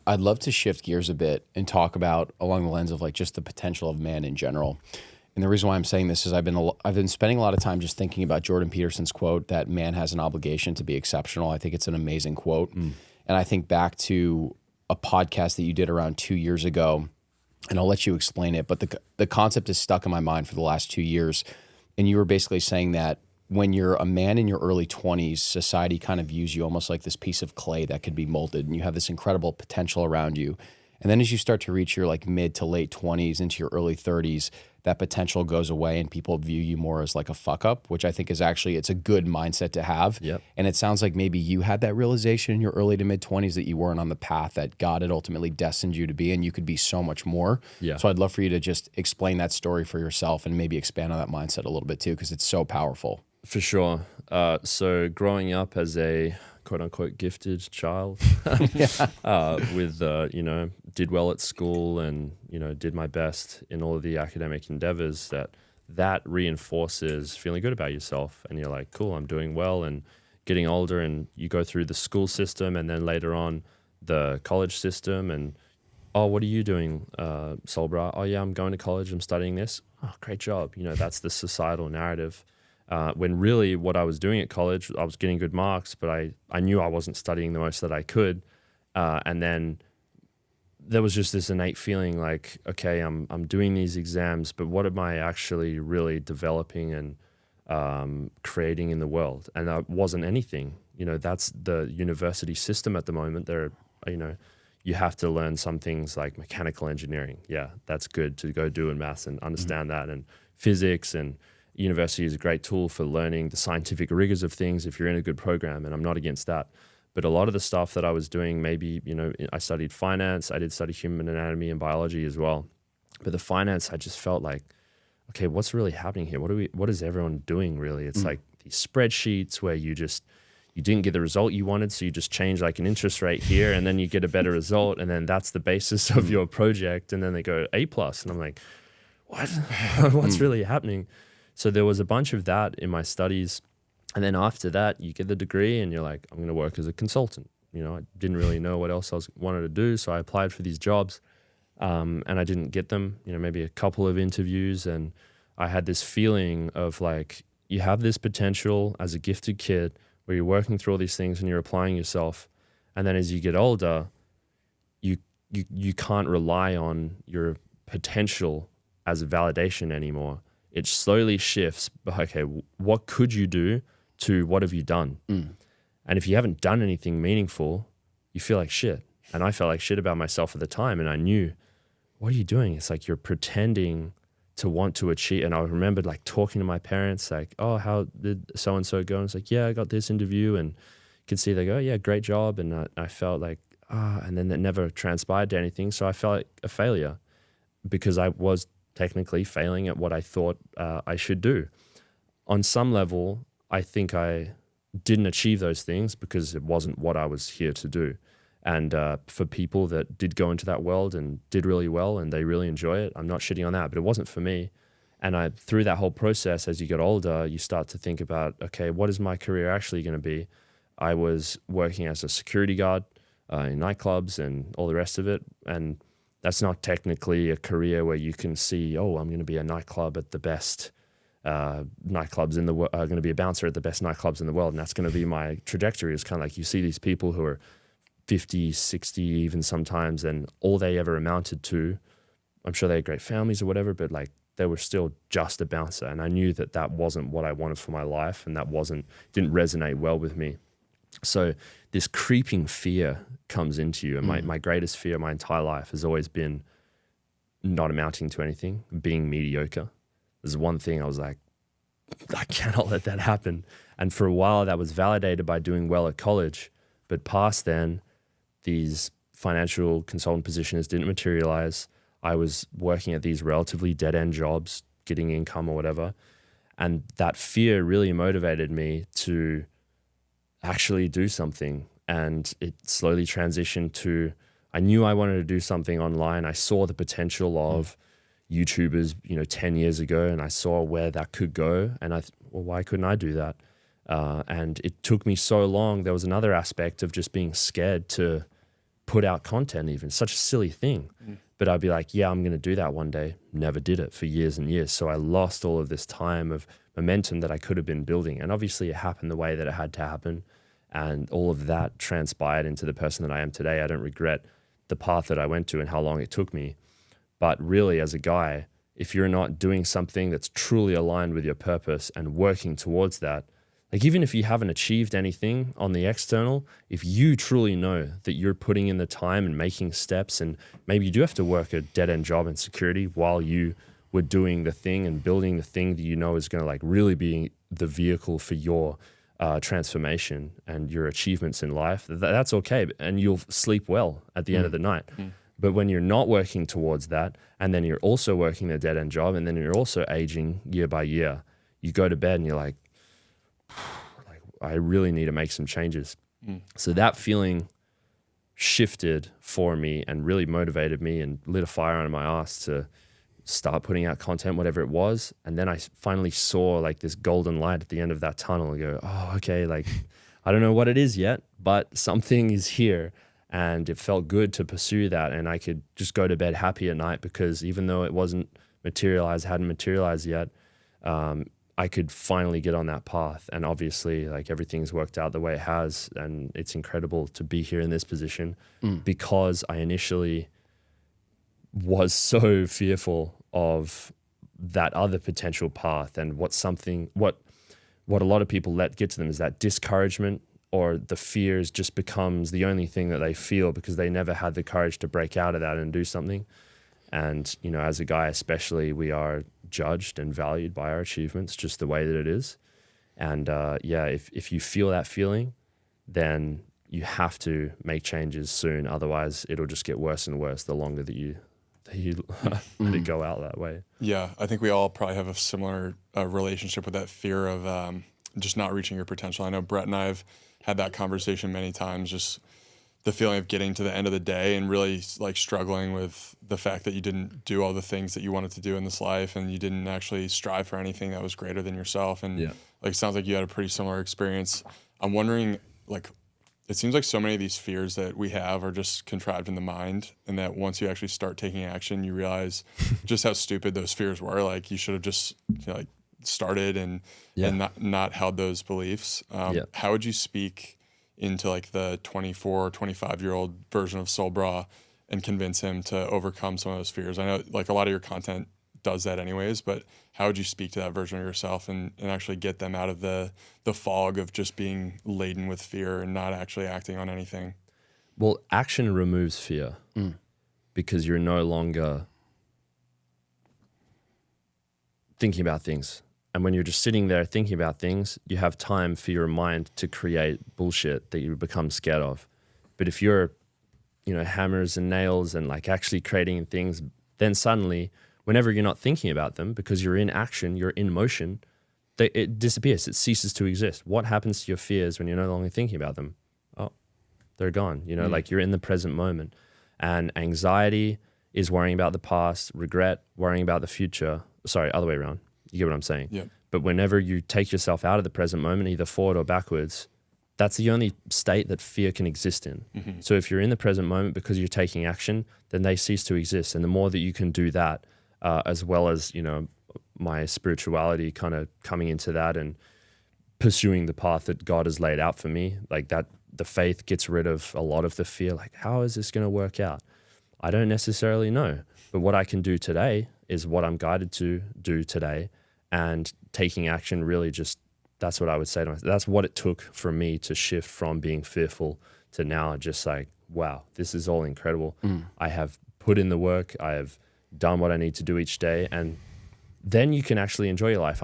I'd love to shift gears a bit and talk about along the lens of like just the potential of man in general. And the reason why I'm saying this is I've been spending a lot of time just thinking about Jordan Peterson's quote that man has an obligation to be exceptional. I think it's an amazing quote. And I think back to a podcast that you did around 2 years ago, and I'll let you explain it, but the concept is stuck in my mind for the last 2 years. And you were basically saying that when you're a man in your early 20s, society kind of views you almost like this piece of clay that could be molded, and you have this incredible potential around you. And then as you start to reach your like mid to late 20s into your early 30s, that potential goes away and people view you more as like a fuck up, which I think is actually, it's a good mindset to have. Yep. And it sounds like maybe you had that realization in your early to mid 20s that you weren't on the path that God had ultimately destined you to be, and you could be so much more. Yeah. So I'd love for you to just explain that story for yourself and maybe expand on that mindset a little bit too, because it's so powerful. For sure. So growing up as a quote unquote gifted child with, did well at school and, did my best in all of the academic endeavors, that reinforces feeling good about yourself. And you're like, cool, I'm doing well. And getting older, and you go through the school system and then later on the college system. And, oh, what are you doing, Brah? Oh, yeah, I'm going to college. I'm studying this. Oh, great job. That's the societal narrative. When really what I was doing at college, I was getting good marks, but I knew I wasn't studying the most that I could. And then there was just this innate feeling like, okay, I'm doing these exams, but what am I actually really developing and creating in the world? And that wasn't anything. That's the university system at the moment. You have to learn some things like mechanical engineering. Yeah, that's good to go do in maths and understand that, and physics, and university is a great tool for learning the scientific rigors of things if you're in a good program, and I'm not against that. But a lot of the stuff that I was doing, maybe, I studied finance, I did study human anatomy and biology as well. But the finance, I just felt like, okay, what's really happening here? What is everyone doing really? It's like these spreadsheets where you didn't get the result you wanted, so you just change like an interest rate here, and then you get a better result, and then that's the basis of your project, and then they go A+. And I'm like, what? What's really happening? So there was a bunch of that in my studies. And then after that, you get the degree and you're like, I'm going to work as a consultant. I didn't really know what else I wanted to do. So I applied for these jobs and I didn't get them, maybe a couple of interviews. And I had this feeling of like, you have this potential as a gifted kid where you're working through all these things and you're applying yourself. And then as you get older, you can't rely on your potential as a validation anymore. It slowly shifts, but okay, what could you do to what have you done? And if you haven't done anything meaningful, you feel like shit. And I felt like shit about myself at the time. And I knew, what are you doing? It's like you're pretending to want to achieve. And I remembered like talking to my parents, like, oh, how did so-and-so go? And it's like, yeah, I got this interview. And you could see they go, oh, yeah, great job. And I felt like, and then that never transpired to anything. So I felt like a failure because I was technically failing at what I thought I should do. On some level, I think I didn't achieve those things because it wasn't what I was here to do. And for people that did go into that world and did really well and they really enjoy it, I'm not shitting on that, but it wasn't for me. And through that whole process, as you get older, you start to think about, okay, what is my career actually going to be? I was working as a security guard in nightclubs and all the rest of it. And that's not technically a career where you can see, oh, I'm going to be a nightclub at the best nightclubs in the world, going to be a bouncer at the best nightclubs in the world. And that's going to be my trajectory. It's kind of like you see these people who are 50, 60 even sometimes, and all they ever amounted to, I'm sure they had great families or whatever, but like they were still just a bouncer. And I knew that that wasn't what I wanted for my life, and that didn't resonate well with me. So this creeping fear comes into you. And my greatest fear my entire life has always been not amounting to anything, being mediocre. There's one thing I was like, I cannot let that happen. And for a while that was validated by doing well at college. But past then, these financial consultant positions didn't materialize. I was working at these relatively dead-end jobs, getting income or whatever. And that fear really motivated me to actually do something. And it slowly transitioned to, I knew I wanted to do something online. I saw the potential of YouTubers, 10 years ago, and I saw where that could go. And well, why couldn't I do that? And it took me so long. There was another aspect of just being scared to put out content even. Such a silly thing. But I'd be like, yeah, I'm going to do that one day. Never did it for years and years. So I lost all of this time of momentum that I could have been building. And obviously it happened the way that it had to happen. And all of that transpired into the person that I am today. I don't regret the path that I went to and how long it took me. But really, as a guy, if you're not doing something that's truly aligned with your purpose and working towards that, like even if you haven't achieved anything on the external, if you truly know that you're putting in the time and making steps, and maybe you do have to work a dead-end job in security while you were doing the thing and building the thing that you know is going to like really be the vehicle for your transformation and your achievements in life, that's okay. And you'll sleep well at the end of the night. But when you're not working towards that, and then you're also working a dead-end job, and then you're also aging year by year, you go to bed and you're like, I really need to make some changes. So that feeling shifted for me and really motivated me and lit a fire under my ass to start putting out content, whatever it was. And then I finally saw like this golden light at the end of that tunnel and go, oh, okay, like I don't know what it is yet, but something is here. And it felt good to pursue that. And I could just go to bed happy at night because even though it wasn't materialized, hadn't materialized yet, I could finally get on that path. And obviously like everything's worked out the way it has. And it's incredible to be here in this position because I initially was so fearful of that other potential path and what a lot of people let get to them is that discouragement, or the fears just becomes the only thing that they feel because they never had the courage to break out of that and do something. And, you know, as a guy especially, we are judged and valued by our achievements just the way that it is. And if you feel that feeling, then you have to make changes soon. Otherwise, it'll just get worse and worse the longer that you let it go out that way. Yeah, I think we all probably have a similar relationship with that fear of just not reaching your potential. I know Brett and I have had that conversation many times, just the feeling of getting to the end of the day and really like struggling with the fact that you didn't do all the things that you wanted to do in this life and you didn't actually strive for anything that was greater than yourself. And like, it sounds like you had a pretty similar experience. I'm wondering, like, it seems like so many of these fears that we have are just contrived in the mind, and that once you actually start taking action, you realize just how stupid those fears were. Like, you should have just like started and not held those beliefs. How would you speak into like the 24, 25-year-old version of Brah and convince him to overcome some of those fears? I know like a lot of your content does that anyways, but how would you speak to that version of yourself and actually get them out of the fog of just being laden with fear and not actually acting on anything? Well, action removes fear because you're no longer thinking about things. And when you're just sitting there thinking about things, you have time for your mind to create bullshit that you become scared of. But if you're, hammers and nails and like actually creating things, then suddenly whenever you're not thinking about them because you're in action, you're in motion, it disappears. It ceases to exist. What happens to your fears when you're no longer thinking about them? Oh, they're gone. Like you're in the present moment. And anxiety is worrying about the past, regret, worrying about the future. Sorry, other way around. You get what I'm saying? Yeah. But whenever you take yourself out of the present moment, either forward or backwards, that's the only state that fear can exist in. Mm-hmm. So if you're in the present moment because you're taking action, then they cease to exist. And the more that you can do that, as well as, my spirituality kind of coming into that and pursuing the path that God has laid out for me, like that, the faith gets rid of a lot of the fear. Like, how is this going to work out? I don't necessarily know. But what I can do today is what I'm guided to do today. And taking action really just, that's what I would say to myself. That's what it took for me to shift from being fearful to now just like, wow, this is all incredible. I have put in the work. I have done what I need to do each day. And then you can actually enjoy your life.